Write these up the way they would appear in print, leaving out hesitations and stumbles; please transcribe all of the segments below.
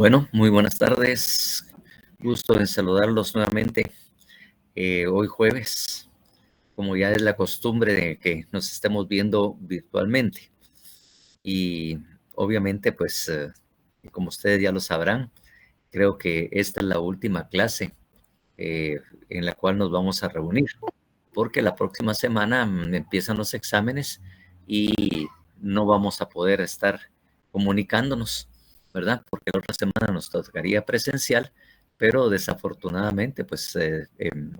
Bueno, muy buenas tardes. Gusto en saludarlos nuevamente. Hoy jueves, como ya es la costumbre de que nos estemos viendo virtualmente. Y obviamente, pues, como ustedes ya lo sabrán, creo que esta es la última clase en la cual nos vamos a reunir, porque la próxima semana empiezan los exámenes y no vamos a poder estar comunicándonos, ¿verdad? Porque la otra semana nos tocaría presencial, pero desafortunadamente, pues,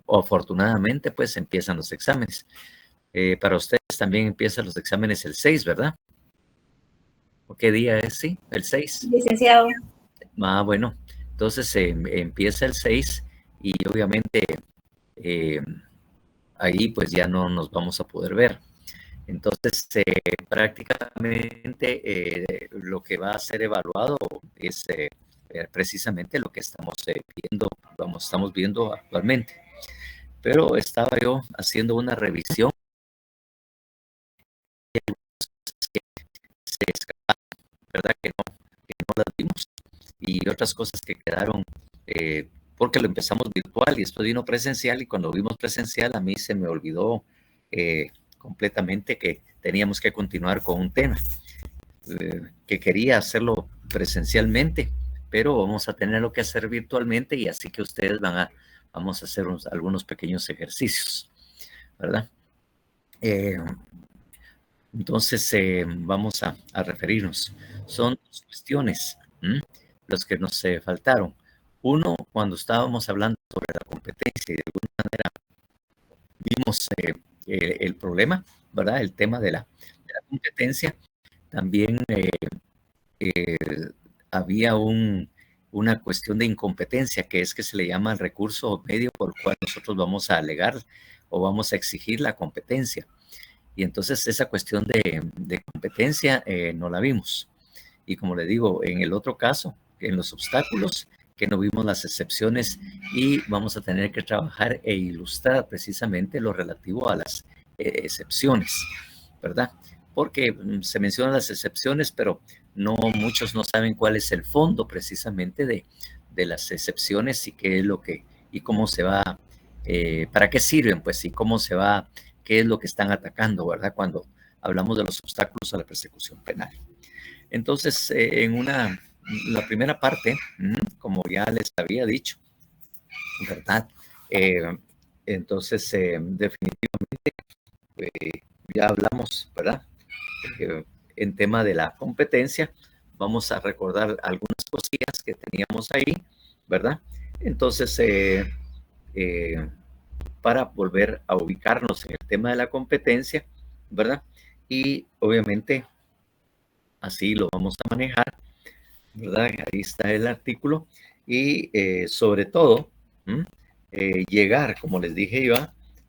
o afortunadamente, pues, empiezan los exámenes. Para ustedes también empiezan los exámenes el 6, ¿verdad? ¿O qué día es? Sí, el 6. Licenciado. Bueno, entonces empieza el 6 y obviamente eh, ahí pues ya no nos vamos a poder ver. Entonces, prácticamente lo que va a ser evaluado es precisamente lo que estamos viendo, estamos viendo actualmente. Pero estaba yo haciendo una revisión de cosas que se escaparon, ¿verdad? Que no las vimos y otras cosas que quedaron porque lo empezamos virtual y después vino presencial y cuando vimos presencial a mí se me olvidó completamente que teníamos que continuar con un tema que quería hacerlo presencialmente, pero vamos a tenerlo que hacer virtualmente y así que ustedes vamos a hacer algunos pequeños ejercicios, ¿verdad? Entonces, vamos a referirnos. Son dos cuestiones los que nos faltaron. Uno, cuando estábamos hablando sobre la competencia y de alguna manera vimos el problema, ¿verdad? El tema de la competencia. También había una cuestión de incompetencia, que es que se le llama el recurso medio por el cual nosotros vamos a alegar o vamos a exigir la competencia. Y entonces esa cuestión de competencia no la vimos. Y como le digo, en el otro caso, en los obstáculos, que no vimos las excepciones y vamos a tener que trabajar e ilustrar precisamente lo relativo a las excepciones, ¿verdad? Porque se mencionan las excepciones, pero muchos no saben cuál es el fondo precisamente de las excepciones y qué es lo que, y cómo se va, para qué sirven, pues, y cómo se va, qué es lo que están atacando, ¿verdad? Cuando hablamos de los obstáculos a la persecución penal. Entonces, la primera parte, como ya les había dicho, ¿verdad? Entonces, definitivamente, ya hablamos, ¿verdad? En tema de la competencia, vamos a recordar algunas cosillas que teníamos ahí, ¿verdad? Entonces, para volver a ubicarnos en el tema de la competencia, ¿verdad? Y obviamente así lo vamos a manejar, ¿verdad? Ahí está el artículo y sobre todo llegar, como les dije yo,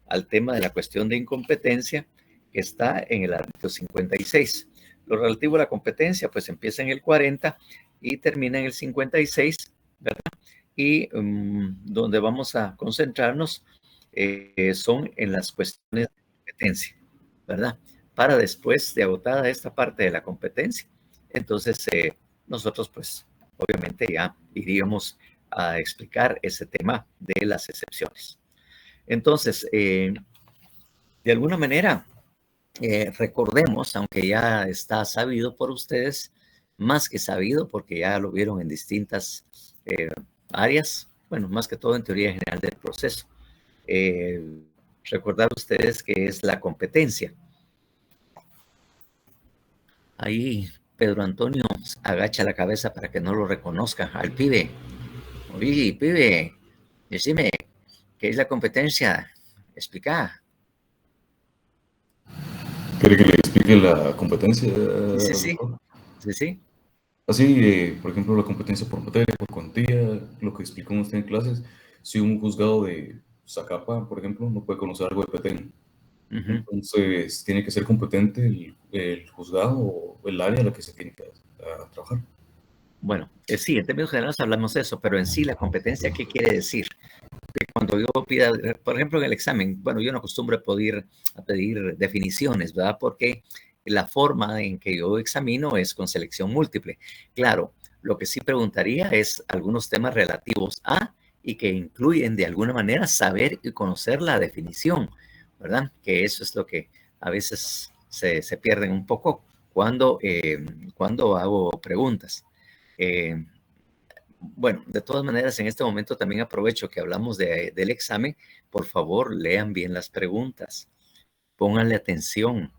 al tema de la cuestión de incompetencia que está en el artículo 56. Lo relativo a la competencia, pues empieza en el 40 y termina en el 56, ¿verdad? Y donde vamos a concentrarnos son en las cuestiones de competencia, ¿verdad? Para después de agotada esta parte de la competencia, entonces nosotros pues obviamente ya iríamos a explicar ese tema de las excepciones. Entonces, de alguna manera, recordemos, aunque ya está sabido por ustedes, más que sabido porque ya lo vieron en distintas áreas, bueno, más que todo en teoría general del proceso. Recordar ustedes que es la competencia. Ahí Pedro Antonio agacha la cabeza para que no lo reconozca al pibe. Oye, pibe, decime, ¿qué es la competencia? Explica. ¿Quiere que le explique la competencia, Sí, sí, doctor? sí, sí. Así, por ejemplo, la competencia por materia, por cuantía, lo que explicó usted en clases. Si un juzgado de Zacapa, por ejemplo, no puede conocer algo de Petén, Ujú. entonces tiene que ser competente el juzgado o el área a la que se tiene que trabajar. Bueno, sí, en términos generales hablamos de eso, pero en sí la competencia, ¿qué quiere decir? Que cuando yo pida, por ejemplo, en el examen, bueno, yo no acostumbro a pedir definiciones, ¿verdad? Porque la forma en que yo examino es con selección múltiple. Claro, Lo que sí preguntaría es algunos temas relativos a y que incluyen de alguna manera saber y conocer la definición, ¿verdad? Que eso es lo que a veces se pierden un poco cuando hago preguntas. Bueno, de todas maneras, en este momento también aprovecho que hablamos del examen. Por favor, lean bien las preguntas, pónganle atención,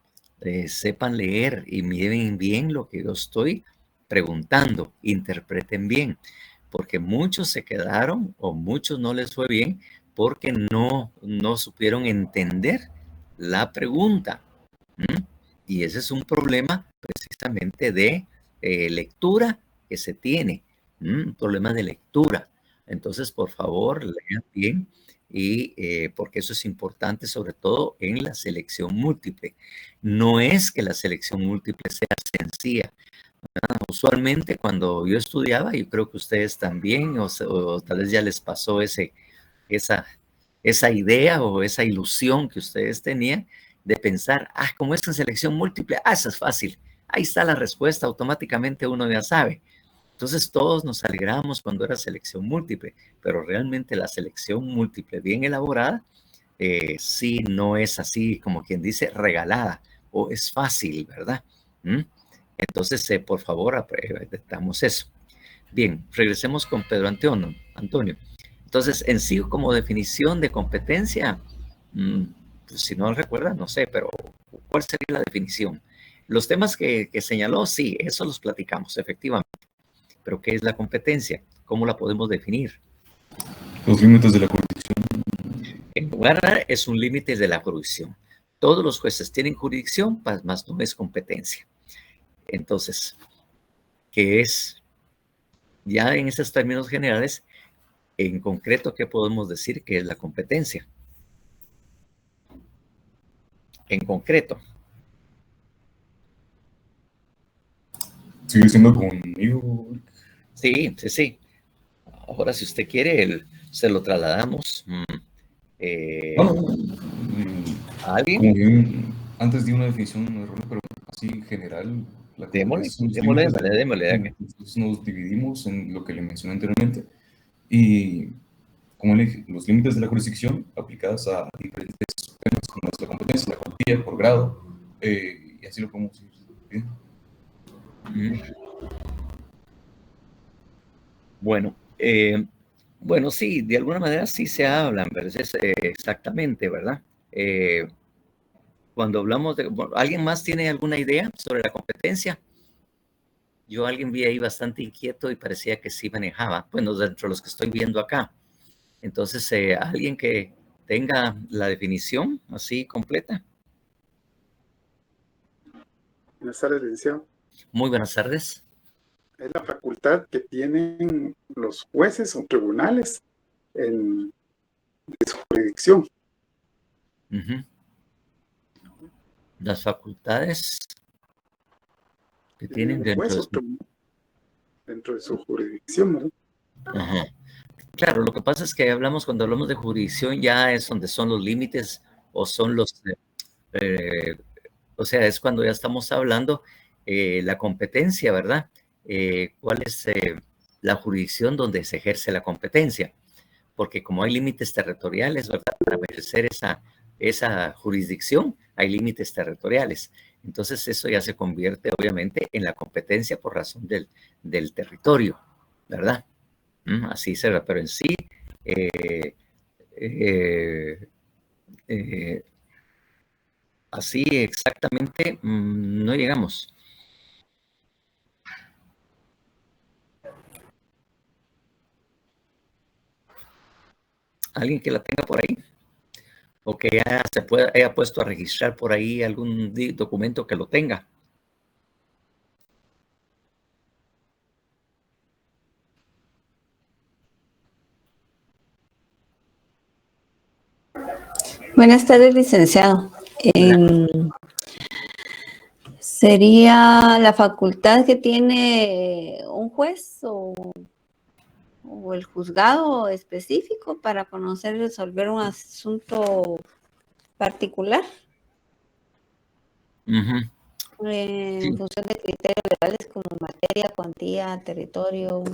sepan leer y miren bien lo que yo estoy preguntando, interpreten bien, porque muchos se quedaron o muchos no les fue bien porque no supieron entender la pregunta. ¿Mm? Y ese es un problema precisamente de lectura que se tiene, un problema de lectura. Entonces, por favor, lean bien y porque eso es importante, sobre todo en la selección múltiple. No es que la selección múltiple sea sencilla. Usualmente cuando yo estudiaba, yo creo que ustedes también, o tal vez ya les pasó esa idea o esa ilusión que ustedes tenían de pensar, como es en selección múltiple, eso es fácil, ahí está la respuesta, automáticamente uno ya sabe. Entonces todos nos alegramos cuando era selección múltiple, pero realmente la selección múltiple bien elaborada, sí no es así como quien dice regalada o es fácil, ¿verdad? Entonces, por favor, detectamos eso. Bien, regresemos con Pedro Antonio. Entonces, en sí, como definición de competencia, pues, si no recuerdan, no sé, pero ¿cuál sería la definición? Los temas que señaló, sí, eso los platicamos, efectivamente. Pero ¿qué es la competencia? ¿Cómo la podemos definir? Los límites de la jurisdicción. En lugar es un límite de la jurisdicción. Todos los jueces tienen jurisdicción, más no es competencia. Entonces, ¿qué es? Ya en esos términos generales, en concreto, ¿qué podemos decir que es la competencia? En concreto. Sigue siendo conmigo. Sí, sí, sí. Ahora, si usted quiere, se lo trasladamos a alguien. Como bien, antes di una definición errónea, pero así general, la Démosle, competencia son los démosle, límites de la démosle. entonces nos dividimos en lo que le mencioné anteriormente y como le dije, los límites de la jurisdicción aplicadas a diferentes temas como es la competencia, la cuantía por grado, y así lo podemos ir. Bueno, bueno, sí, de alguna manera sí se hablan, ¿verdad? Exactamente, ¿verdad? Cuando hablamos de... Bueno, ¿alguien más tiene alguna idea sobre la competencia? Yo alguien vi ahí bastante inquieto y parecía que sí manejaba, bueno, dentro de los que estoy viendo acá. Entonces, alguien que tenga la definición así completa. Buenas tardes, licenciado. Muy buenas tardes. Es la facultad que tienen los jueces o tribunales de su jurisdicción. Las facultades que tienen dentro de su... Dentro de su jurisdicción, ¿verdad? Ajá. Claro, lo que pasa es que cuando hablamos de jurisdicción ya es donde son los límites o son los... o sea, es cuando ya estamos hablando la competencia, ¿verdad? ¿Cuál es la jurisdicción donde se ejerce la competencia? Porque como hay límites territoriales, ¿verdad? Para ejercer esa jurisdicción hay límites territoriales. Entonces eso ya se convierte obviamente en la competencia por razón del territorio, ¿verdad? Así se ve, pero en sí, así exactamente no llegamos. ¿Alguien que la tenga por ahí? O que ya haya puesto a registrar por ahí algún documento que lo tenga. Buenas tardes, licenciado. ¿Sería la facultad que tiene un juez o el juzgado específico para conocer y resolver un asunto particular? en función de criterios legales como materia, cuantía, territorio.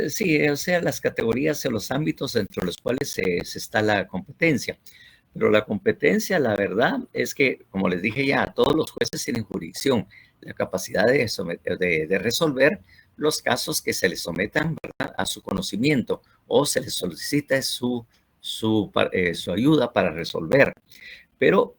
Sí, o sea, las categorías o los ámbitos dentro de los cuales se está la competencia. Pero la competencia, la verdad, es que, como les dije ya, todos los jueces tienen jurisdicción, la capacidad de resolver los casos que se les sometan, ¿verdad?, a su conocimiento o se les solicita su ayuda para resolver. Pero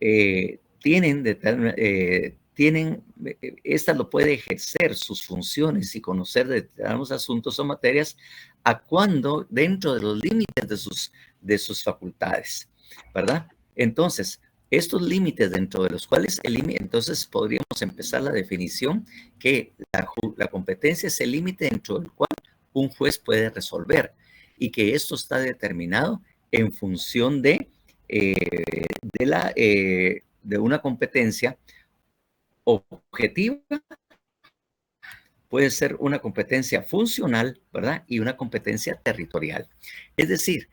esta lo puede ejercer sus funciones y conocer de determinados asuntos o materias a cuando dentro de los límites de sus facultades, ¿verdad? Entonces, estos límites dentro de los cuales entonces podríamos empezar la definición que la competencia es el límite dentro del cual un juez puede resolver y que esto está determinado en función de una competencia objetiva, puede ser una competencia funcional, ¿verdad? Y una competencia territorial. Es decir,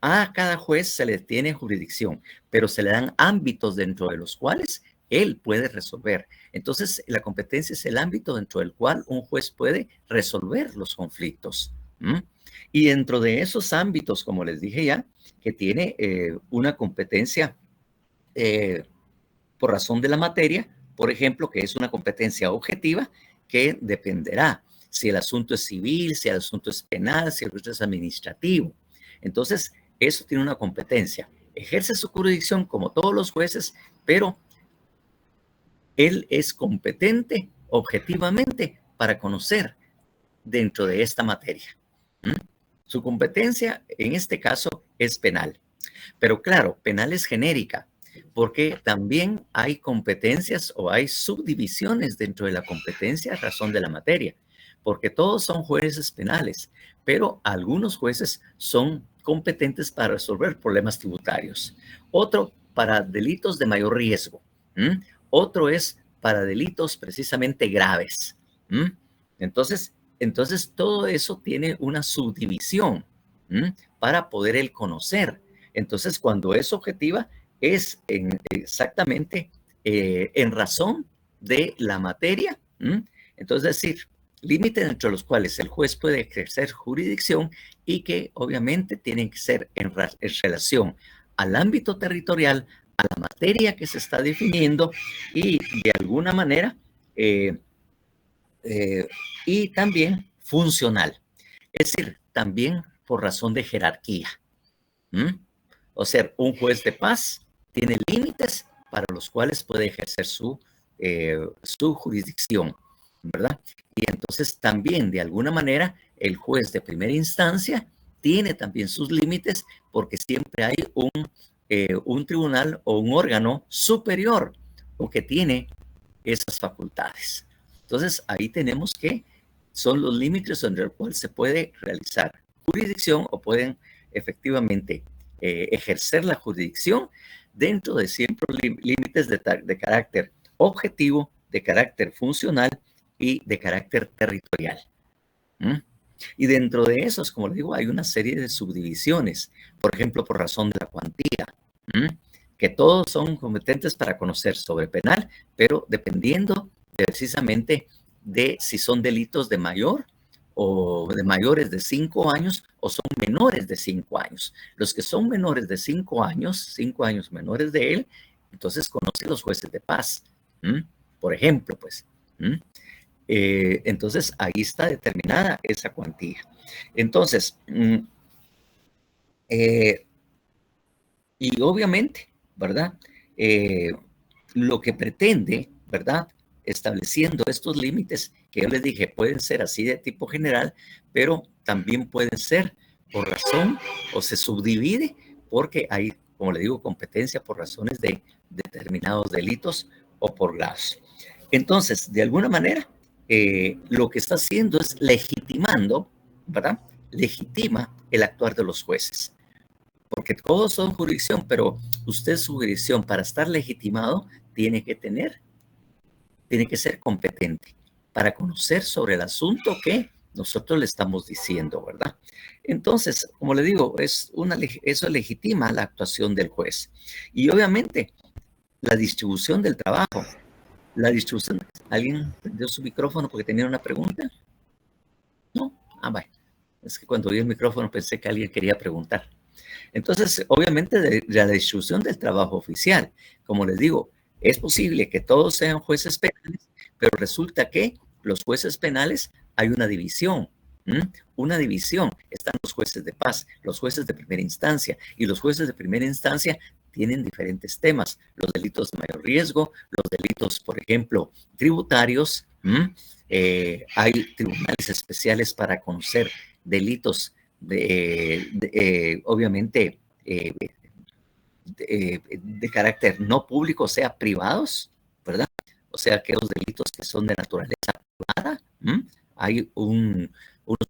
a cada juez se le tiene jurisdicción, pero se le dan ámbitos dentro de los cuales él puede resolver. Entonces, la competencia es el ámbito dentro del cual un juez puede resolver los conflictos. Y dentro de esos ámbitos, como les dije ya, que tiene una competencia por razón de la materia, por ejemplo, que es una competencia objetiva que dependerá si el asunto es civil, si el asunto es penal, si el asunto es administrativo. Entonces, eso tiene una competencia. Ejerce su jurisdicción como todos los jueces, pero él es competente objetivamente para conocer dentro de esta materia. Su competencia, en este caso, es penal. Pero claro, penal es genérica, porque también hay competencias o hay subdivisiones dentro de la competencia a razón de la materia, porque todos son jueces penales, pero algunos jueces son competentes para resolver problemas tributarios. Otro para delitos de mayor riesgo. Otro es para delitos precisamente graves. Entonces, todo eso tiene una subdivisión para poder él conocer. Entonces, cuando es objetiva, es exactamente en razón de la materia. Entonces, es decir, límites entre los cuales el juez puede ejercer jurisdicción y que obviamente tienen que ser en relación al ámbito territorial, a la materia que se está definiendo y de alguna manera y también funcional. Es decir, también por razón de jerarquía. O sea, un juez de paz tiene límites para los cuales puede ejercer su jurisdicción, ¿verdad? Y entonces también, de alguna manera, el juez de primera instancia tiene también sus límites porque siempre hay un tribunal o un órgano superior o que tiene esas facultades. Entonces, ahí tenemos que son los límites entre los cuales se puede realizar jurisdicción o pueden efectivamente ejercer la jurisdicción dentro de siempre límites de carácter objetivo, de carácter funcional y de carácter territorial. Y dentro de esos, como les digo, hay una serie de subdivisiones, por ejemplo, por razón de la cuantía, que todos son competentes para conocer sobre penal, pero dependiendo precisamente de si son delitos de mayor o de mayores de 5 años o son menores de 5 años. Los que son menores de 5 años, 5 años menores de él, entonces conocen los jueces de paz. Por ejemplo, pues. Entonces, ahí está determinada esa cuantía. Entonces, y obviamente, ¿verdad? Lo que pretende, ¿verdad? Estableciendo estos límites que yo les dije, pueden ser así de tipo general, pero también pueden ser por razón o se subdivide porque hay, como le digo, competencia por razones de determinados delitos o por grados. Entonces, de alguna manera, lo que está haciendo es legitimando, ¿verdad? Legitima el actuar de los jueces. Porque todos son jurisdicción, pero usted su jurisdicción para estar legitimado tiene que ser competente para conocer sobre el asunto que nosotros le estamos diciendo, ¿verdad? Entonces, como le digo, eso legitima la actuación del juez. Y obviamente, la distribución del trabajo La distribución. ¿Alguien prendió su micrófono porque tenía una pregunta? No. Vaya. Es que cuando vi el micrófono pensé que alguien quería preguntar. Entonces, obviamente, de la distribución del trabajo oficial, como les digo, es posible que todos sean jueces penales, pero resulta que los jueces penales hay una división. Una división. Están los jueces de paz, los jueces de primera instancia, y los jueces de primera instancia tienen diferentes temas. Los delitos de mayor riesgo, los delitos, por ejemplo, tributarios. Hay tribunales especiales para conocer delitos obviamente de carácter no público, o sea, privados, ¿verdad? O sea, aquellos delitos que son de naturaleza privada. Hay unos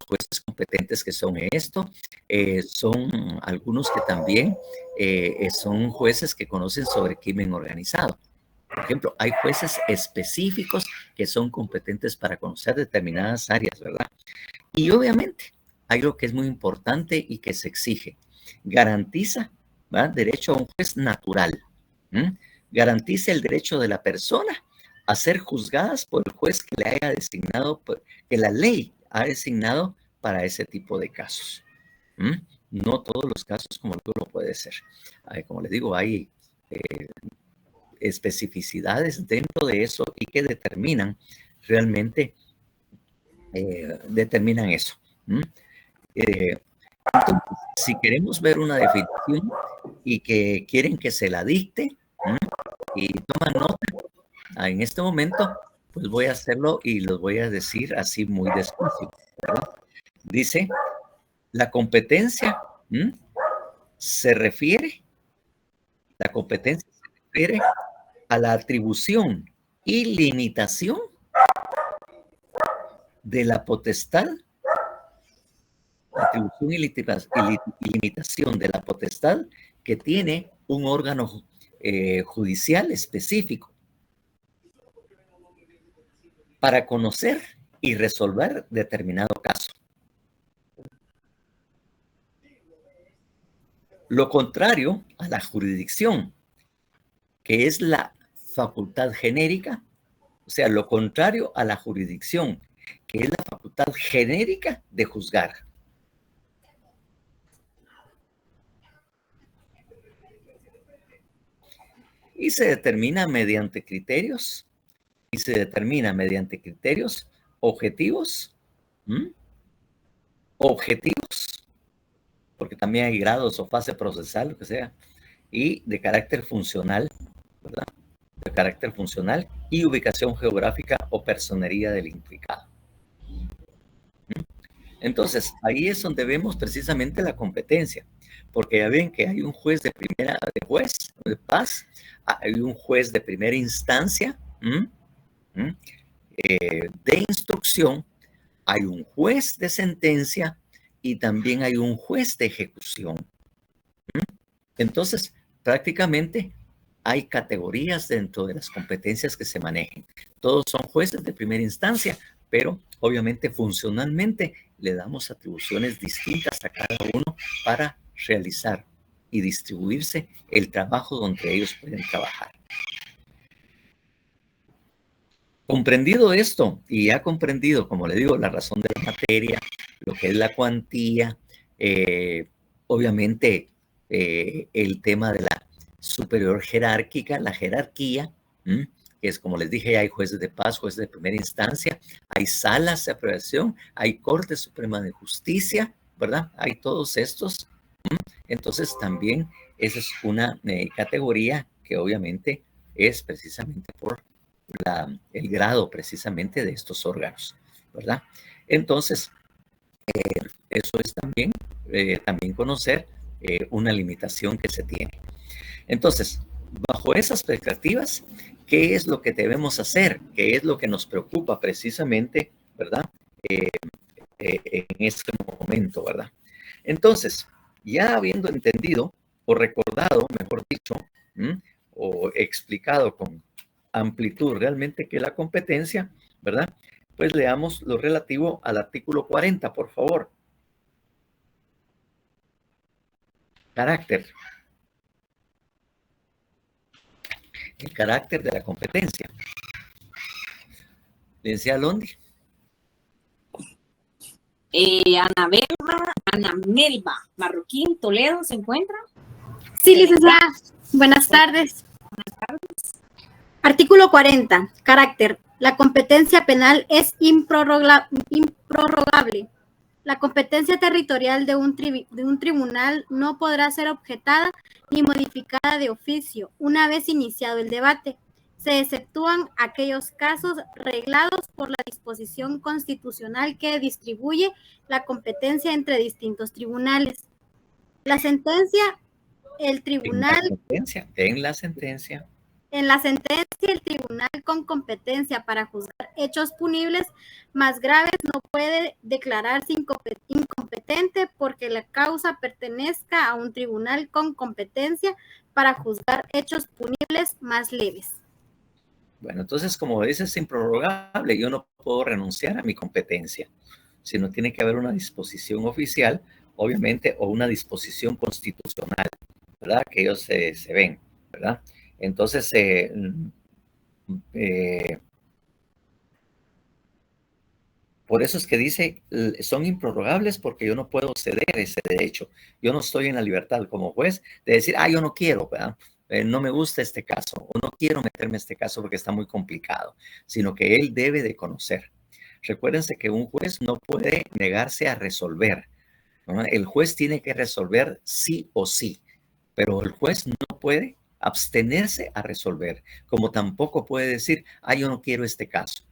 jueces competentes que son esto. Son algunos que también son jueces que conocen sobre crimen organizado. Por ejemplo, hay jueces específicos que son competentes para conocer determinadas áreas, ¿verdad? Y obviamente hay algo que es muy importante y que se exige. Garantiza, ¿verdad?, derecho a un juez natural. Garantiza el derecho de la persona a ser juzgadas por el juez que le haya designado, que la ley ha designado para ese tipo de casos. No todos los casos como tú lo puede ser. Como les digo, hay especificidades dentro de eso y que determinan realmente determinan eso. Entonces, si queremos ver una definición y que quieren que se la dicte y toman nota, en este momento, pues voy a hacerlo y los voy a decir así muy despacio, ¿verdad? Dice, la competencia se refiere a la atribución y limitación de la potestad, atribución y limitación de la potestad que tiene un órgano judicial específico para conocer y resolver determinado caso. Lo contrario a la jurisdicción, que es la facultad genérica, o sea, lo contrario a la jurisdicción, que es la facultad genérica de juzgar. Y se determina mediante criterios, objetivos, porque también hay grados o fase procesal, lo que sea, y de carácter funcional, ¿verdad? De carácter funcional y ubicación geográfica o personería del implicado. Entonces, ahí es donde vemos precisamente la competencia, porque ya ven que hay un juez de paz, hay un juez de primera instancia, de instrucción, hay un juez de sentencia y también hay un juez de ejecución. Entonces, prácticamente hay categorías dentro de las competencias que se manejen. Todos son jueces de primera instancia, pero obviamente funcionalmente le damos atribuciones distintas a cada uno para realizar y distribuirse el trabajo donde ellos pueden trabajar. Comprendido esto, y ya comprendido, como le digo, la razón de la materia, lo que es la cuantía, obviamente el tema de la superior jerárquica, la jerarquía, que es como les dije, hay jueces de paz, jueces de primera instancia, hay salas de apreciación, hay Corte Suprema de Justicia, ¿verdad? Hay todos estos. Entonces también esa es una categoría que obviamente es precisamente por el grado precisamente de estos órganos, ¿verdad? Entonces, eso es también conocer una limitación que se tiene. Entonces, bajo esas perspectivas, ¿qué es lo que debemos hacer? ¿Qué es lo que nos preocupa precisamente, ¿verdad? En este momento, ¿verdad? Entonces, ya habiendo entendido o recordado, mejor dicho, o explicado con amplitud realmente que la competencia, ¿verdad? Pues leamos lo relativo al artículo 40, por favor. Carácter. El carácter de la competencia. Licenciada Londi. Ana Melba Marroquín Toledo, ¿se encuentra? Sí, licenciada. Buenas tardes. Artículo 40. Carácter. La competencia penal es improrrogable. La competencia territorial de un tribunal no podrá ser objetada ni modificada de oficio una vez iniciado el debate. Se exceptúan aquellos casos reglados por la disposición constitucional que distribuye la competencia entre distintos tribunales. La sentencia, el tribunal... En la sentencia, el tribunal con competencia para juzgar hechos punibles más graves no puede declararse incompetente porque la causa pertenezca a un tribunal con competencia para juzgar hechos punibles más leves. Bueno, entonces, como dice, es improrrogable. Yo no puedo renunciar a mi competencia, sino tiene que haber una disposición oficial, obviamente, o una disposición constitucional, ¿verdad? Que ellos se ven, ¿verdad? Entonces, por eso es que dice, son improrrogables porque yo no puedo ceder ese derecho. Yo no estoy en la libertad como juez de decir, yo no quiero, ¿verdad? No me gusta este caso o no quiero meterme en este caso porque está muy complicado, sino que él debe de conocer. Recuérdense que un juez no puede negarse a resolver, ¿no? El juez tiene que resolver sí o sí, pero el juez no puede abstenerse a resolver, como tampoco puede decir, yo no quiero este caso.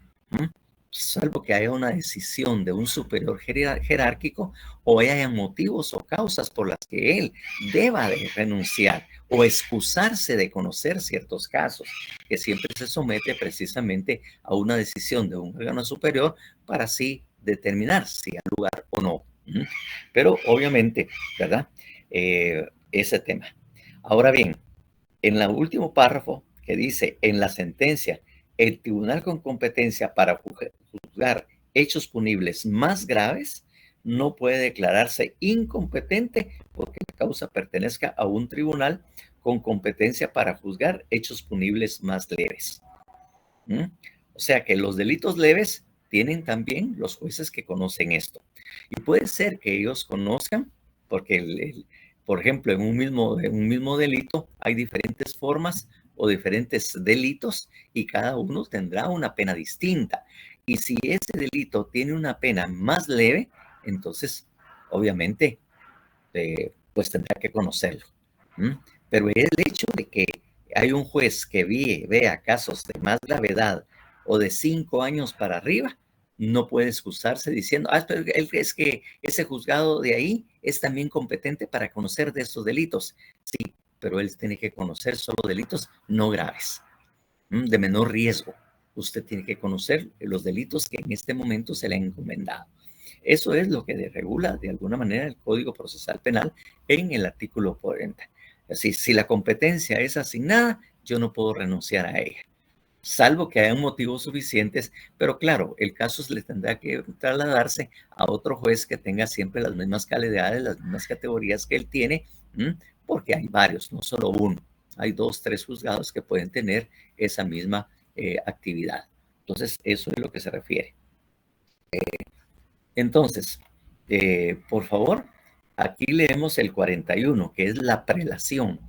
Salvo que haya una decisión de un superior jerárquico o haya motivos o causas por las que él deba de renunciar o excusarse de conocer ciertos casos, que siempre se somete precisamente a una decisión de un órgano superior para así determinar si hay lugar o no. Pero obviamente, ¿verdad? Ese tema. Ahora bien, en el último párrafo que dice, en la sentencia, el tribunal con competencia para juzgar hechos punibles más graves no puede declararse incompetente porque la causa pertenezca a un tribunal con competencia para juzgar hechos punibles más leves. O sea que los delitos leves tienen también los jueces que conocen esto. Y puede ser que ellos conozcan, porque por ejemplo, en un mismo delito hay diferentes formas o diferentes delitos y cada uno tendrá una pena distinta. Y si ese delito tiene una pena más leve, entonces, obviamente, pues tendrá que conocerlo. Pero el hecho de que hay un juez que vea casos de más gravedad o de 5 años para arriba, no puede excusarse diciendo, pero es que ese juzgado de ahí es también competente para conocer de estos delitos. Sí, pero él tiene que conocer solo delitos no graves, de menor riesgo. Usted tiene que conocer los delitos que en este momento se le han encomendado. Eso es lo que regula de alguna manera el Código Procesal Penal en el artículo 40. Así, si la competencia es asignada, yo no puedo renunciar a ella, salvo que haya motivos suficientes, pero claro, el caso le tendrá que trasladarse a otro juez que tenga siempre las mismas calidades, las mismas categorías que él tiene, porque hay varios, no solo uno. Hay 2, 3 juzgados que pueden tener esa misma actividad. Entonces, eso es lo que se refiere. Entonces, por favor, aquí leemos el 41, que es la prelación,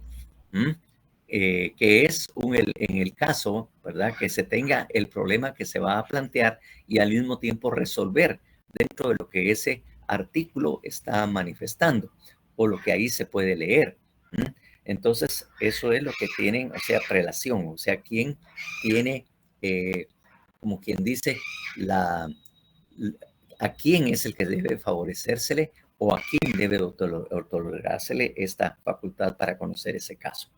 que es en el caso, ¿verdad?, que se tenga el problema que se va a plantear y al mismo tiempo resolver dentro de lo que ese artículo está manifestando o lo que ahí se puede leer. Entonces, eso es lo que tienen, o sea, prelación, o sea, quien tiene, como quien dice, a quién es el que debe favorecérsele o a quién debe otorgársele esta facultad para conocer ese caso.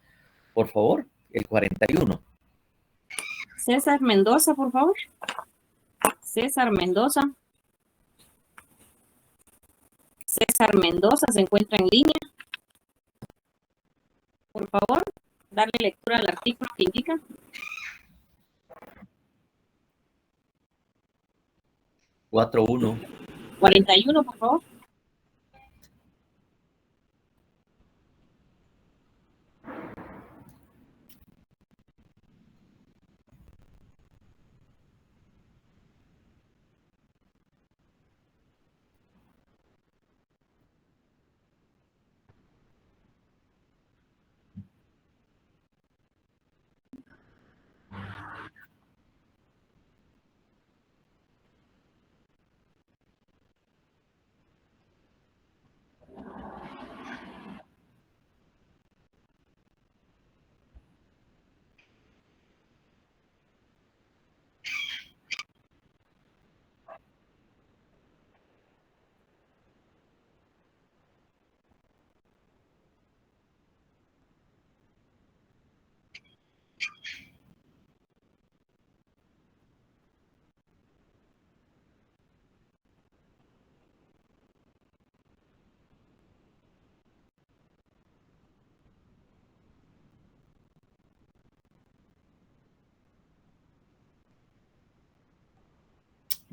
Por favor, el 41. César Mendoza, por favor. César Mendoza. César Mendoza se encuentra en línea. Por favor, darle lectura al artículo que indica. 4.1. 41, por favor.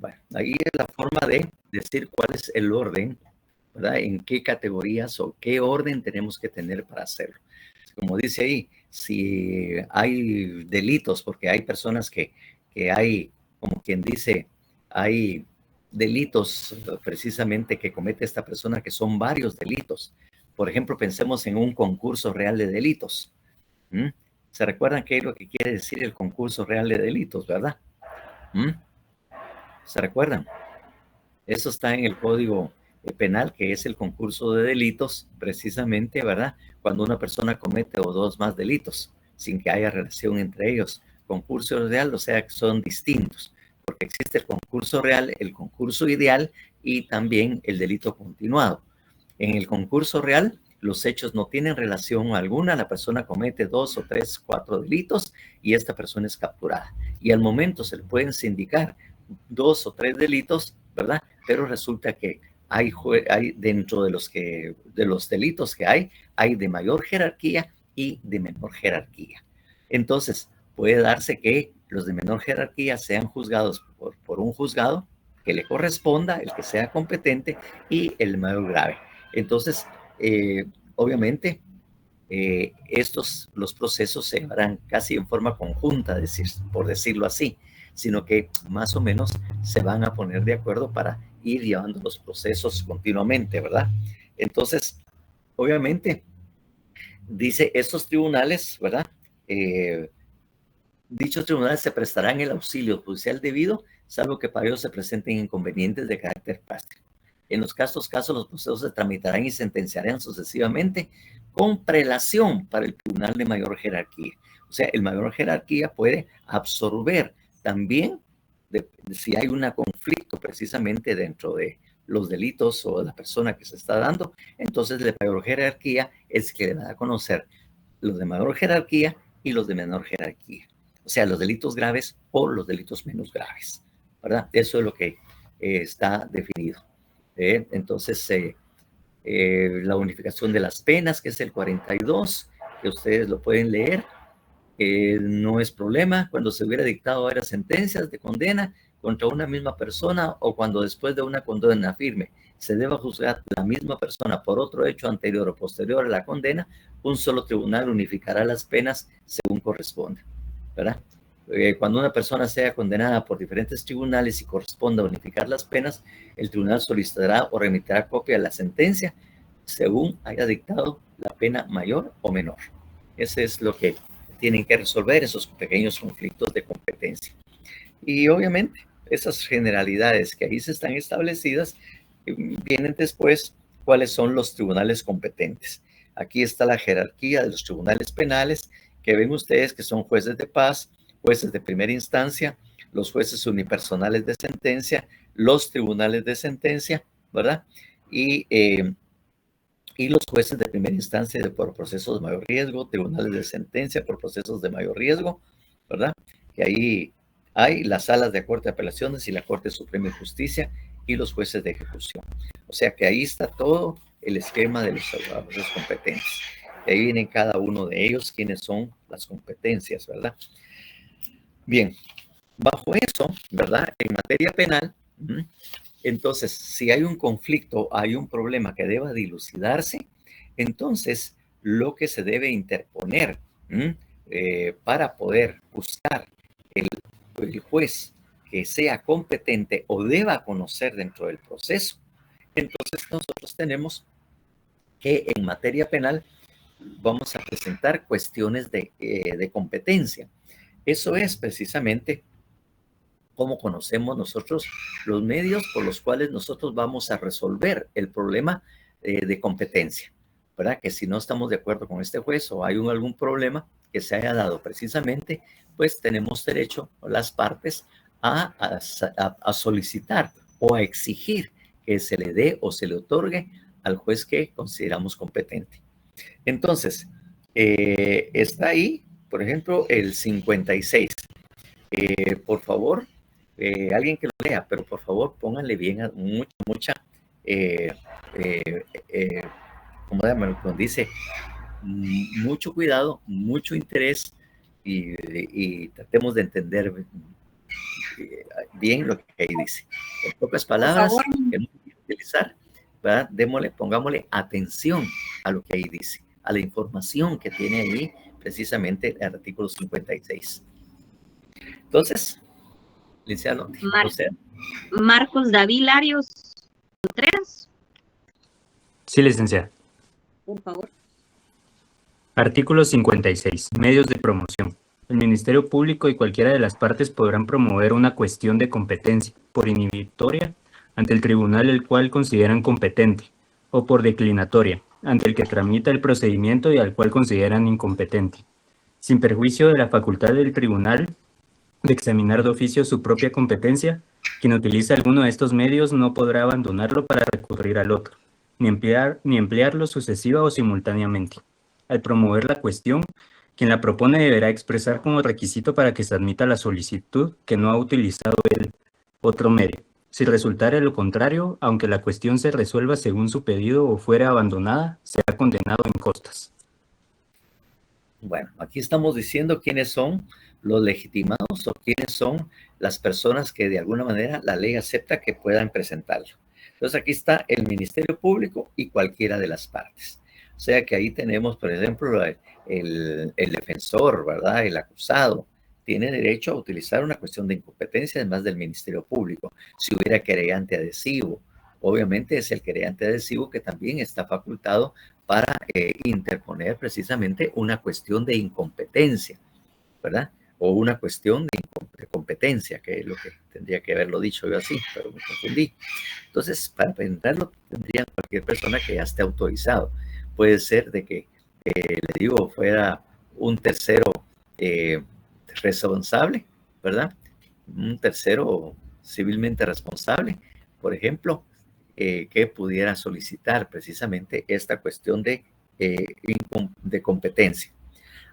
Bueno, ahí es la forma de decir cuál es el orden, ¿verdad? En qué categorías o qué orden tenemos que tener para hacerlo. Como dice ahí, si hay delitos, porque hay personas que hay, como quien dice, hay delitos precisamente que comete esta persona que son varios delitos. Por ejemplo, pensemos en un concurso real de delitos. ¿Mm? ¿Se recuerdan qué es lo que quiere decir el concurso real de delitos, verdad? ¿Mm? ¿Se recuerdan? Eso está en el Código Penal, que es el concurso de delitos, precisamente, ¿verdad? Cuando una persona comete o dos más delitos, sin que haya relación entre ellos. Concurso real, o sea, que son distintos, porque existe el concurso real, el concurso ideal y también el delito continuado. En el concurso real, los hechos no tienen relación alguna, la persona comete 2 o 3, 4 delitos y esta persona es capturada. Y al momento se le pueden sindicar 2 o 3 delitos, ¿verdad? Pero resulta que hay dentro de los delitos que hay de mayor jerarquía y de menor jerarquía. Entonces, puede darse que los de menor jerarquía sean juzgados por un juzgado que le corresponda, el que sea competente, y el mayor grave. Entonces, obviamente, los procesos se harán casi en forma conjunta, por decirlo así, sino que más o menos se van a poner de acuerdo para ir llevando los procesos continuamente, ¿verdad? Entonces, obviamente, dice, estos tribunales, ¿verdad? Dichos tribunales se prestarán el auxilio judicial debido, salvo que para ellos se presenten inconvenientes de carácter práctico. En los casos, los procesos se tramitarán y sentenciarán sucesivamente con prelación para el tribunal de mayor jerarquía. O sea, el mayor jerarquía puede absorber también si hay un conflicto precisamente dentro de los delitos o de la persona que se está dando, entonces la mayor jerarquía es que le va a conocer los de mayor jerarquía y los de menor jerarquía. O sea, los delitos graves o los delitos menos graves, ¿verdad? Eso es lo que está definido. Entonces, la unificación de las penas, que es el 42, que ustedes lo pueden leer, no es problema cuando se hubiera dictado varias sentencias de condena contra una misma persona o cuando después de una condena firme se deba juzgar la misma persona por otro hecho anterior o posterior a la condena, un solo tribunal unificará las penas según corresponde, ¿verdad? Cuando una persona sea condenada por diferentes tribunales y corresponda unificar las penas, el tribunal solicitará o remitirá copia de la sentencia según haya dictado la pena mayor o menor. Ese es lo que tienen que resolver, esos pequeños conflictos de competencia. Y obviamente esas generalidades que ahí se están establecidas vienen después cuáles son los tribunales competentes. Aquí está la jerarquía de los tribunales penales que ven ustedes que son jueces de paz, jueces de primera instancia, los jueces unipersonales de sentencia, los tribunales de sentencia, ¿verdad? Y los jueces de primera instancia por procesos de mayor riesgo, tribunales de sentencia por procesos de mayor riesgo, ¿verdad? Que ahí hay las salas de Corte de Apelaciones y la Corte Suprema de Justicia y los jueces de ejecución. O sea que ahí está todo el esquema de los abogados competentes. De ahí vienen cada uno de ellos, quiénes son las competencias, ¿verdad? Bien, bajo eso, ¿verdad? En materia penal, entonces, si hay un conflicto, hay un problema que deba dilucidarse, entonces lo que se debe interponer para poder buscar el juez que sea competente o deba conocer dentro del proceso, entonces nosotros tenemos que en materia penal vamos a presentar cuestiones de competencia. Eso es precisamente cómo conocemos nosotros los medios por los cuales nosotros vamos a resolver el problema de competencia, ¿verdad? Que si no estamos de acuerdo con este juez o hay algún problema que se haya dado precisamente, pues tenemos derecho, las partes, a solicitar o a exigir que se le dé o se le otorgue al juez que consideramos competente. Entonces, está ahí, por ejemplo, el 56. Por favor, alguien que lo lea, pero por favor pónganle bien como dice, mucho cuidado, mucho interés y tratemos de entender bien lo que ahí dice. En pocas palabras, favor. que no quiero utilizar, ¿verdad? Pongámosle atención a lo que ahí dice, a la información que tiene ahí precisamente el artículo 56. Entonces, licenciado, Marcos David Larios Contreras, Sí, licenciada. por favor. Artículo 56. Medios de promoción. El Ministerio Público y cualquiera de las partes podrán promover una cuestión de competencia por inhibitoria ante el tribunal el cual consideran competente, o por declinatoria ante el que tramita el procedimiento y al cual consideran incompetente, sin perjuicio de la facultad del tribunal de examinar de oficio su propia competencia. Quien utiliza alguno de estos medios no podrá abandonarlo para recurrir al otro, ni emplearlo sucesiva o simultáneamente. Al promover la cuestión, quien la propone deberá expresar como requisito para que se admita la solicitud que no ha utilizado el otro medio. Si resultare lo contrario, aunque la cuestión se resuelva según su pedido o fuera abandonada, será condenado en costas. Bueno, aquí estamos diciendo quiénes son los legitimados o quiénes son las personas que de alguna manera la ley acepta que puedan presentarlo. Entonces aquí está el Ministerio Público y cualquiera de las partes. O sea que ahí tenemos, por ejemplo, el defensor, ¿verdad? El acusado tiene derecho a utilizar una cuestión de incompetencia además del Ministerio Público. Si hubiera querellante adhesivo, obviamente es el querellante adhesivo que también está facultado para interponer precisamente una cuestión de incompetencia, ¿verdad? O una cuestión de competencia, que es lo que tendría que haberlo dicho yo así, pero me confundí. Entonces, para presentarlo tendría cualquier persona que ya esté autorizado. Puede ser de que, le digo, fuera un tercero responsable, ¿verdad? Un tercero civilmente responsable, por ejemplo, que pudiera solicitar precisamente esta cuestión de competencia.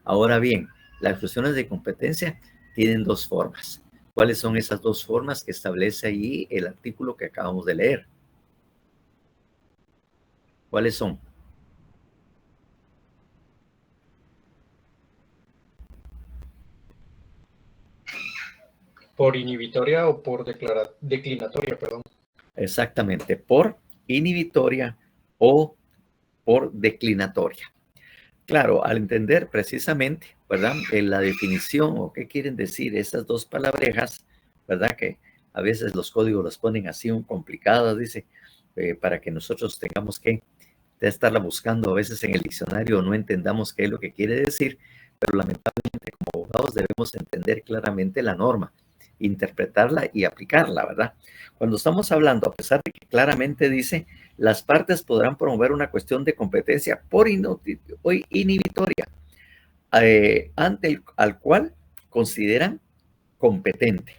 Ahora bien, las cuestiones de competencia tienen dos formas. ¿Cuáles son esas dos formas que establece ahí el artículo que acabamos de leer? ¿Cuáles son? ¿Por inhibitoria o por declinatoria, perdón? Exactamente, por inhibitoria o por declinatoria. Claro, al entender precisamente, ¿verdad? En la definición o qué quieren decir esas dos palabrejas, ¿verdad? Que a veces los códigos los ponen así un complicados, dice, para que nosotros tengamos que estarla buscando a veces en el diccionario, no entendamos qué es lo que quiere decir, pero lamentablemente como abogados debemos entender claramente la norma, interpretarla y aplicarla, ¿verdad? Cuando estamos hablando, a pesar de que claramente dice, las partes podrán promover una cuestión de competencia por inhibitoria al cual consideran competente.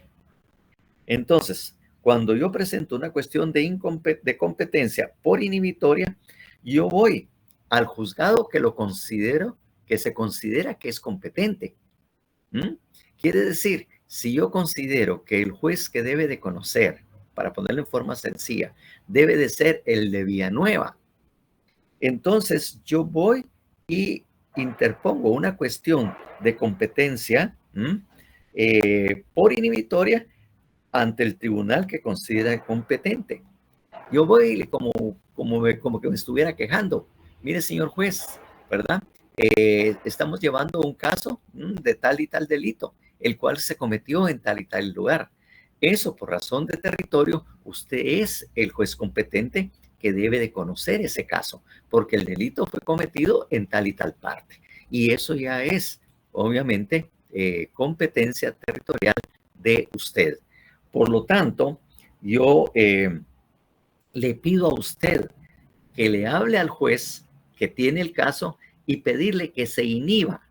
Entonces, cuando yo presento una cuestión de competencia por inhibitoria, yo voy al juzgado que lo considero, que se considera que es competente. Quiere decir, si yo considero que el juez que debe de conocer, para ponerlo en forma sencilla, debe de ser el de Villanueva, entonces yo voy y interpongo una cuestión de competencia por inhibitoria ante el tribunal que considera competente. Yo voy como que me estuviera quejando. Mire, señor juez, ¿verdad? Estamos llevando un caso de tal y tal delito, el cual se cometió en tal y tal lugar. Eso, por razón de territorio, usted es el juez competente que debe de conocer ese caso, porque el delito fue cometido en tal y tal parte. Y eso ya es, obviamente, competencia territorial de usted. Por lo tanto, yo le pido a usted que le hable al juez que tiene el caso y pedirle que se inhiba.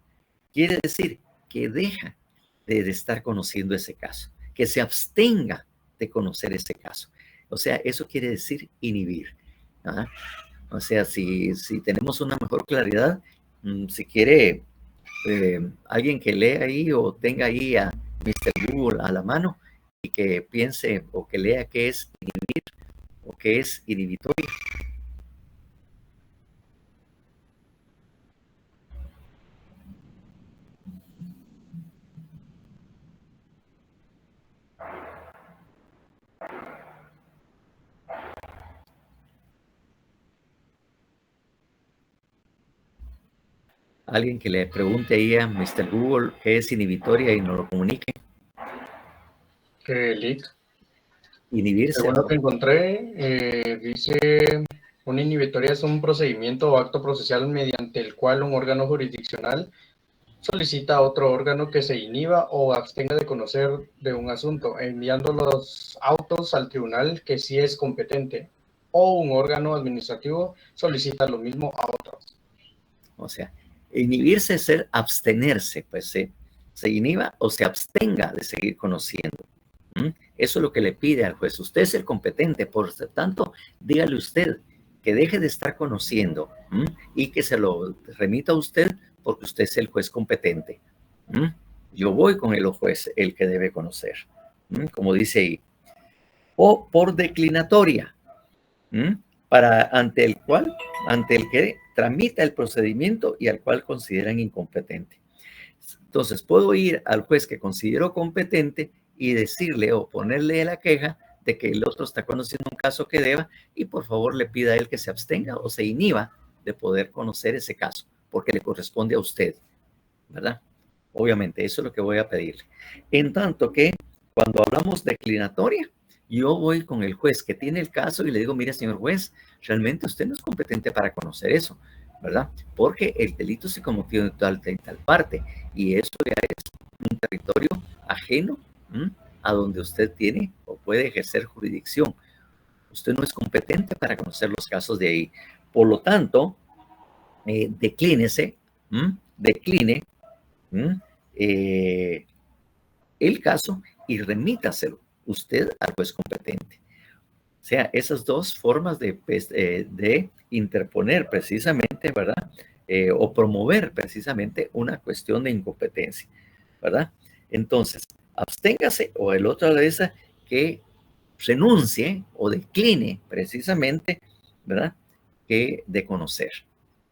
Quiere decir que deja de estar conociendo ese caso, que se abstenga de conocer ese caso. O sea, eso quiere decir inhibir. ¿Ah? O sea, si tenemos una mejor claridad, si quiere alguien que lea ahí o tenga ahí a Mr. Google a la mano y que piense o que lea qué es inhibir o qué es inhibitoria. Alguien que le pregunte ahí a Mr. Google qué es inhibitoria y nos lo comunique. Lick. Inhibirse. Según lo que encontré, dice, una inhibitoria es un procedimiento o acto procesal mediante el cual un órgano jurisdiccional solicita a otro órgano que se inhiba o abstenga de conocer de un asunto, enviando los autos al tribunal que sí es competente, o un órgano administrativo solicita lo mismo a otros. O sea, inhibirse es abstenerse, pues se inhiba o se abstenga de seguir conociendo. Eso es lo que le pide al juez. Usted es el competente, por tanto, dígale usted que deje de estar conociendo y que se lo remita a usted porque usted es el juez competente. Yo voy con el juez, el que debe conocer, como dice ahí. O por declinatoria, ante el que tramita el procedimiento y al cual consideran incompetente. Entonces, puedo ir al juez que considero competente y decirle o ponerle la queja de que el otro está conociendo un caso que deba y por favor le pida a él que se abstenga o se inhiba de poder conocer ese caso, porque le corresponde a usted, ¿verdad? Obviamente, eso es lo que voy a pedirle. En tanto que cuando hablamos de declinatoria, yo voy con el juez que tiene el caso y le digo, mire, señor juez, realmente usted no es competente para conocer eso, ¿verdad? Porque el delito se cometió en tal parte y eso ya es un territorio ajeno a donde usted tiene o puede ejercer jurisdicción. Usted no es competente para conocer los casos de ahí. Por lo tanto, decline el caso y remítaselo usted al juez competente. O sea, esas dos formas de interponer precisamente, ¿verdad? O promover precisamente una cuestión de incompetencia, ¿verdad? Entonces, absténgase o el otro le dice que renuncie o decline precisamente, ¿verdad? Que de conocer,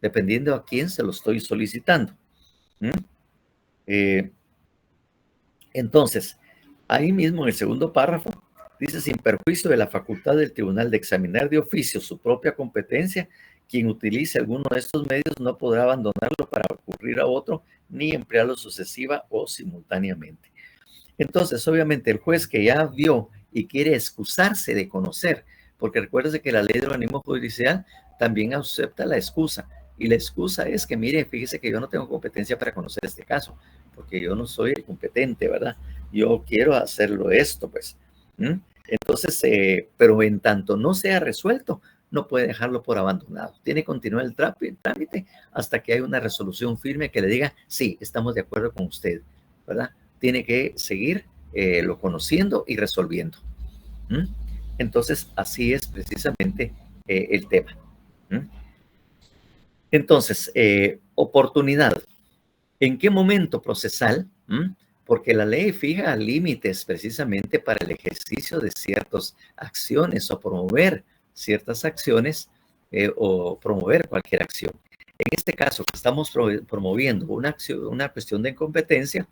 dependiendo a quién se lo estoy solicitando. Entonces, ahí mismo en el segundo párrafo, dice, sin perjuicio de la facultad del tribunal de examinar de oficio su propia competencia, quien utilice alguno de estos medios no podrá abandonarlo para recurrir a otro, ni emplearlo sucesiva o simultáneamente. Entonces, obviamente, el juez que ya vio y quiere excusarse de conocer, porque recuérdese que la ley de organismo judicial también acepta la excusa, y la excusa es que, mire, fíjese que yo no tengo competencia para conocer este caso, porque yo no soy el competente, ¿verdad? Yo quiero hacerlo esto, pues. Entonces, pero en tanto no sea resuelto, no puede dejarlo por abandonado. Tiene que continuar el trámite hasta que haya una resolución firme que le diga, sí, estamos de acuerdo con usted, ¿verdad? Tiene que seguir lo conociendo y resolviendo. Entonces, así es precisamente el tema. Entonces, oportunidad. ¿En qué momento procesal? Porque la ley fija límites precisamente para el ejercicio de ciertas acciones o promover ciertas acciones o promover cualquier acción. En este caso, que estamos promoviendo una cuestión de incompetencia,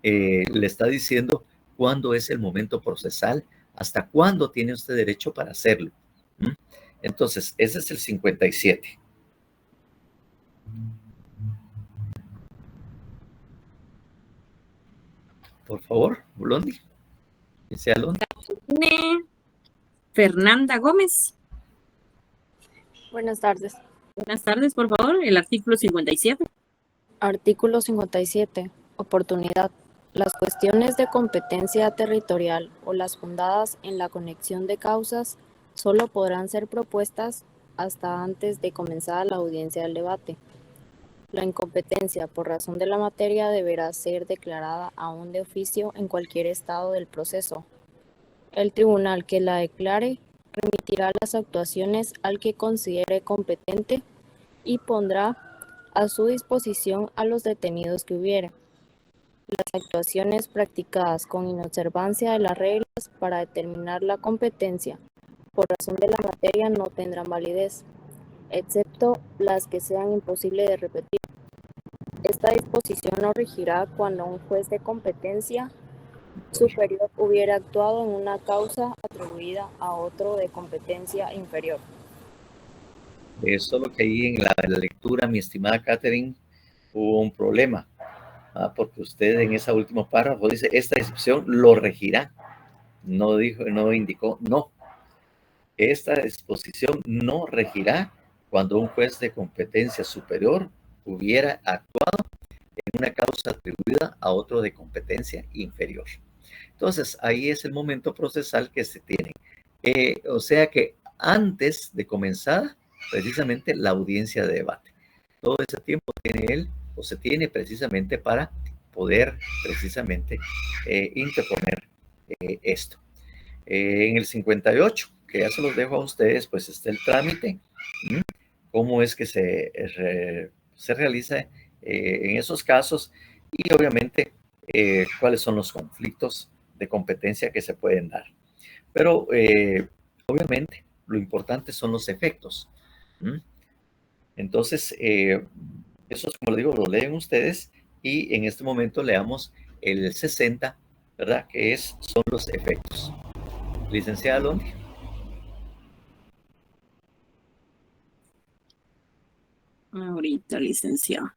le está diciendo cuándo es el momento procesal, hasta cuándo tiene usted derecho para hacerlo. Entonces, ese es el 57. Por favor, Blondi. Fernanda Gómez. Buenas tardes. Buenas tardes, por favor. El artículo 57. Artículo 57. Oportunidad. Las cuestiones de competencia territorial o las fundadas en la conexión de causas solo podrán ser propuestas hasta antes de comenzar la audiencia del debate. La incompetencia por razón de la materia deberá ser declarada aún de oficio en cualquier estado del proceso. El tribunal que la declare remitirá las actuaciones al que considere competente y pondrá a su disposición a los detenidos que hubiere. Las actuaciones practicadas con inobservancia de las reglas para determinar la competencia por razón de la materia no tendrán validez, excepto las que sean imposibles de repetir. Esta disposición no regirá cuando un juez de competencia superior hubiera actuado en una causa atribuida a otro de competencia inferior. Eso es lo que hay en la lectura, mi estimada Catherine, hubo un problema, porque usted en ese último párrafo dice, esta disposición lo regirá. No dijo, no indicó, no. Esta disposición no regirá cuando un juez de competencia superior hubiera actuado en una causa atribuida a otro de competencia inferior. Entonces, ahí es el momento procesal que se tiene. O sea que antes de comenzar precisamente la audiencia de debate, todo ese tiempo tiene él o se tiene precisamente para poder precisamente interponer esto. En el 58, que ya se los dejo a ustedes, pues está el trámite, cómo es que se realiza en esos casos y obviamente cuáles son los conflictos de competencia que se pueden dar. Pero obviamente lo importante son los efectos. Entonces, eso es como lo digo, lo leen ustedes y en este momento leamos el 60, ¿verdad? Que son los efectos. Licenciada Londi. Ahorita, licenciado.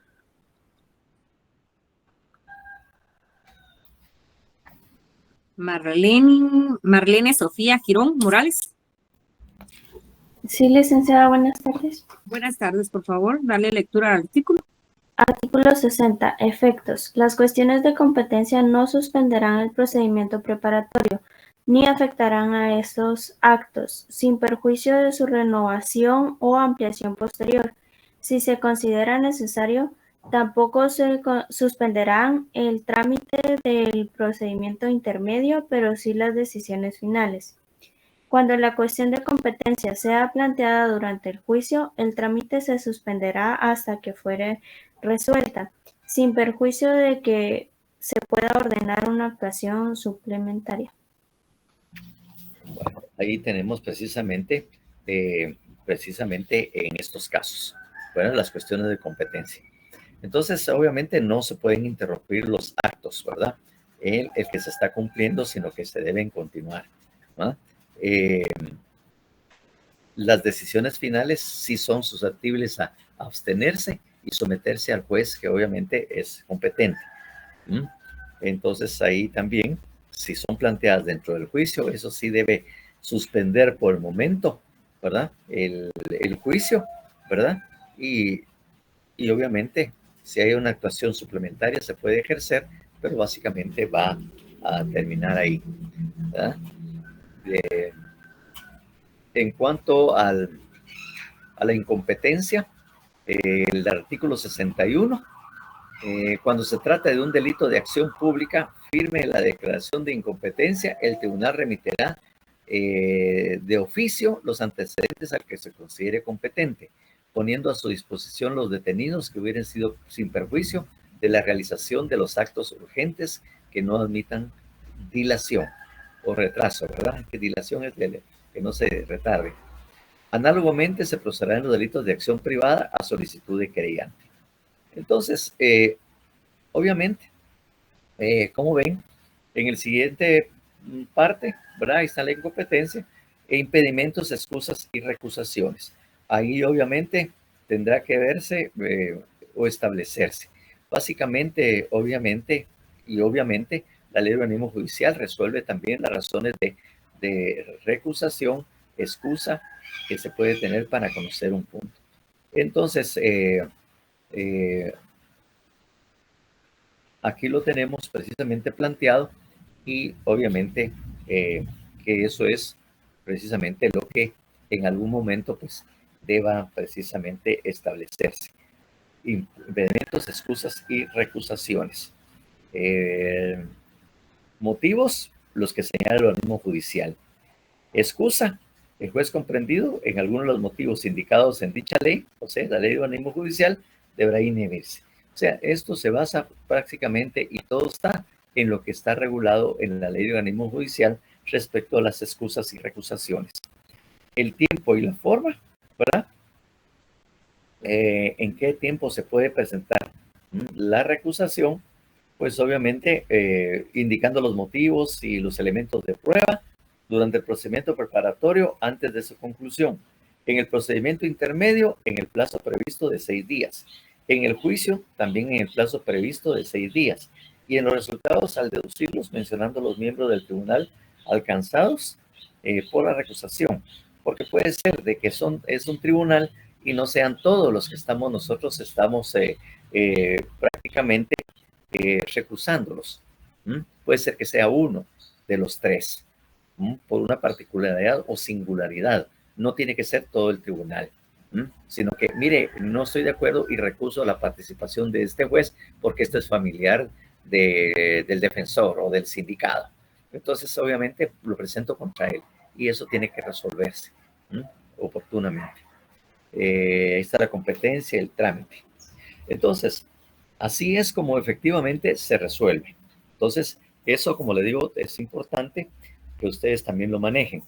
Marlene Sofía Girón Morales. Sí, licenciada, buenas tardes. Buenas tardes, por favor, darle lectura al artículo. Artículo 60. Efectos. Las cuestiones de competencia no suspenderán el procedimiento preparatorio ni afectarán a estos actos, sin perjuicio de su renovación o ampliación posterior. Si se considera necesario, tampoco se suspenderán el trámite del procedimiento intermedio, pero sí las decisiones finales. Cuando la cuestión de competencia sea planteada durante el juicio, el trámite se suspenderá hasta que fuere resuelta, sin perjuicio de que se pueda ordenar una actuación suplementaria. Bueno, ahí tenemos precisamente en estos casos, bueno, las cuestiones de competencia. Entonces, obviamente no se pueden interrumpir los actos, ¿verdad? El que se está cumpliendo, sino que se deben continuar, ¿verdad? Las decisiones finales sí son susceptibles a abstenerse y someterse al juez que obviamente es competente. Entonces ahí también, si son planteadas dentro del juicio, eso sí debe suspender por el momento, ¿verdad? El juicio, ¿verdad? Y obviamente, si hay una actuación suplementaria, se puede ejercer, pero básicamente va a terminar ahí, ¿verdad? En cuanto a la incompetencia, el artículo 61, cuando se trata de un delito de acción pública, firme la declaración de incompetencia, el tribunal remitirá de oficio los antecedentes al que se considere competente, poniendo a su disposición los detenidos que hubieran sido sin perjuicio de la realización de los actos urgentes que no admitan dilación o retraso, ¿verdad? Que dilación es que no se retarde. Análogamente, se procederá en los delitos de acción privada a solicitud de querellante. Entonces, obviamente, como ven, en el siguiente parte, ¿verdad? Ahí está la incompetencia, impedimentos, excusas y recusaciones. Ahí, obviamente, tendrá que verse o establecerse. Básicamente, obviamente, la ley de organismo judicial resuelve también las razones de recusación, excusa que se puede tener para conocer un punto. Entonces, aquí lo tenemos precisamente planteado y obviamente que eso es precisamente lo que en algún momento pues deba precisamente establecerse. Impedimentos, excusas y recusaciones. Motivos, los que señala el organismo judicial. Excusa, el juez comprendido en alguno de los motivos indicados en dicha ley, o sea, la ley de organismo judicial, deberá inhibirse. O sea, esto se basa prácticamente y todo está en lo que está regulado en la ley de organismo judicial respecto a las excusas y recusaciones. El tiempo y la forma, ¿verdad? ¿En qué tiempo se puede presentar la recusación? Pues obviamente indicando los motivos y los elementos de prueba durante el procedimiento preparatorio antes de su conclusión. En el procedimiento intermedio, en el plazo previsto de 6 días. En el juicio, también en el plazo previsto de 6 días. Y en los resultados, al deducirlos, mencionando los miembros del tribunal alcanzados por la recusación. Porque puede ser de que es un tribunal y no sean todos los que nosotros estamos prácticamente recusándolos. Puede ser que sea uno de los 3, por una particularidad o singularidad. No tiene que ser todo el tribunal, sino que, mire, no estoy de acuerdo y recuso la participación de este juez porque este es familiar del defensor o del sindicado. Entonces, obviamente, lo presento contra él y eso tiene que resolverse oportunamente. Ahí está la competencia, el trámite. Entonces, así es como efectivamente se resuelve. Entonces, eso, como le digo, es importante que ustedes también lo manejen.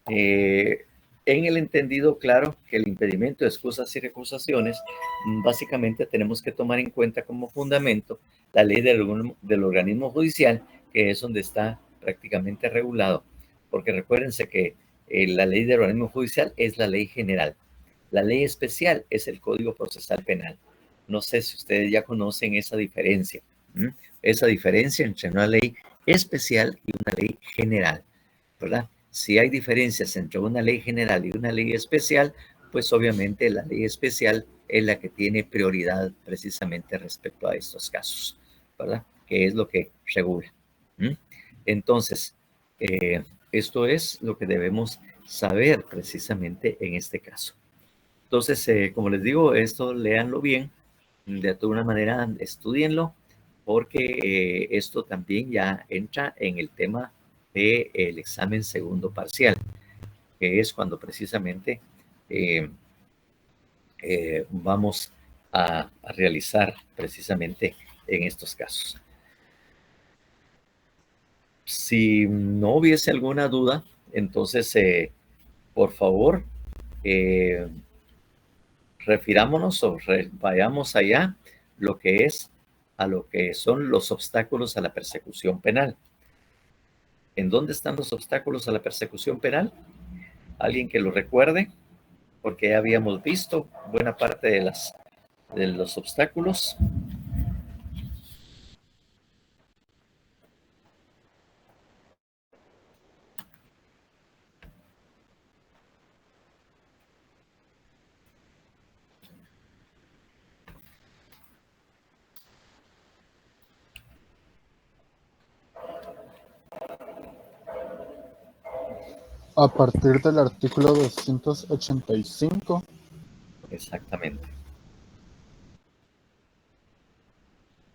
En el entendido claro que el impedimento de excusas y recusaciones, básicamente tenemos que tomar en cuenta como fundamento la ley del organismo judicial, que es donde está prácticamente regulado. Porque recuérdense que la ley del organismo judicial es la ley general. La ley especial es el Código Procesal Penal. No sé si ustedes ya conocen esa diferencia. Esa diferencia entre una ley especial y una ley general, ¿verdad? Si hay diferencias entre una ley general y una ley especial, pues obviamente la ley especial es la que tiene prioridad precisamente respecto a estos casos, ¿verdad? Que es lo que regula. Entonces, esto es lo que debemos saber precisamente en este caso. Entonces, como les digo, esto léanlo bien, de alguna manera estudienlo, porque esto también ya entra en el tema del examen segundo parcial, que es cuando precisamente vamos a realizar precisamente en estos casos. Si no hubiese alguna duda, entonces, por favor, refirámonos o vayamos allá a lo que son los obstáculos a la persecución penal. ¿En dónde están los obstáculos a la persecución penal? ¿Alguien que lo recuerde? Porque ya habíamos visto buena parte de los obstáculos. A partir del artículo 285. Exactamente.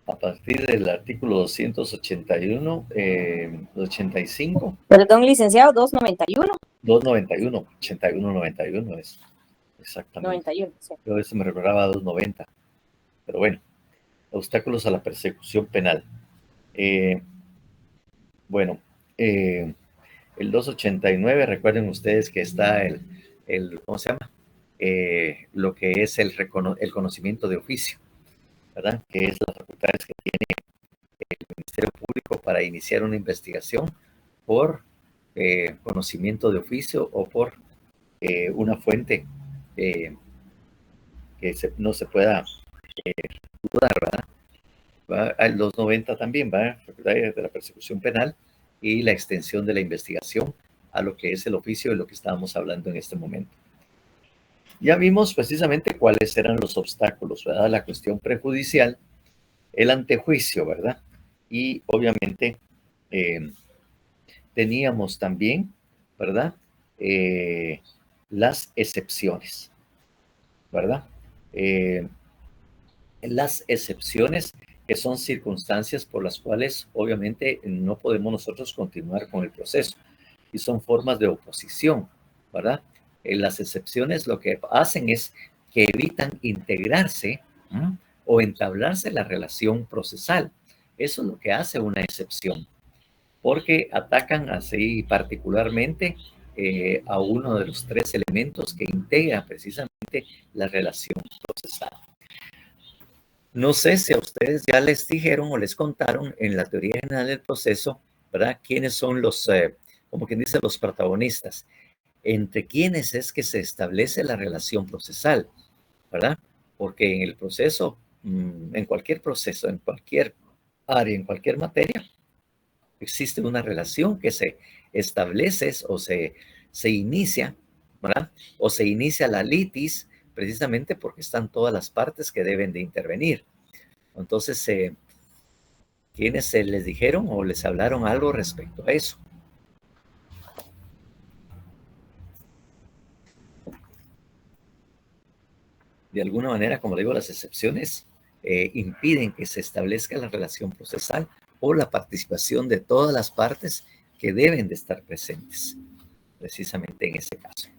A partir del artículo 281, 85. Perdón, licenciado, 291. 291, 81-91 es. Exactamente. 91, sí. Yo a veces me recordaba 290. Pero bueno, obstáculos a la persecución penal. Bueno, el 289, recuerden ustedes que está ¿cómo se llama? Lo que es el conocimiento de oficio, ¿verdad? Que es las facultades que tiene el Ministerio Público para iniciar una investigación por conocimiento de oficio o por una fuente que no se pueda dudar, ¿verdad? El 290 también va de la persecución penal y la extensión de la investigación a lo que es el oficio de lo que estábamos hablando en este momento. Ya vimos precisamente cuáles eran los obstáculos, ¿verdad? La cuestión prejudicial, el antejuicio, ¿verdad? Y obviamente teníamos también, ¿verdad? Las excepciones, ¿verdad? Las excepciones que son circunstancias por las cuales obviamente no podemos nosotros continuar con el proceso y son formas de oposición, ¿verdad? Las excepciones lo que hacen es que evitan integrarse o entablarse la relación procesal. Eso es lo que hace una excepción, porque atacan así particularmente a uno de los 3 elementos que integra precisamente la relación procesal. No sé si a ustedes ya les dijeron o les contaron en la teoría general del proceso, ¿verdad? ¿Quiénes son los, como quien dice, los protagonistas? Entre quiénes es que se establece la relación procesal, ¿verdad? Porque en el proceso en cualquier proceso, en cualquier área, en cualquier materia, existe una relación que se establece o se inicia, ¿verdad? O se inicia la litis precisamente porque están todas las partes que deben de intervenir. Entonces, ¿quiénes se les dijeron o les hablaron algo respecto a eso? De alguna manera, como digo, las excepciones impiden que se establezca la relación procesal o la participación de todas las partes que deben de estar presentes, precisamente en ese caso.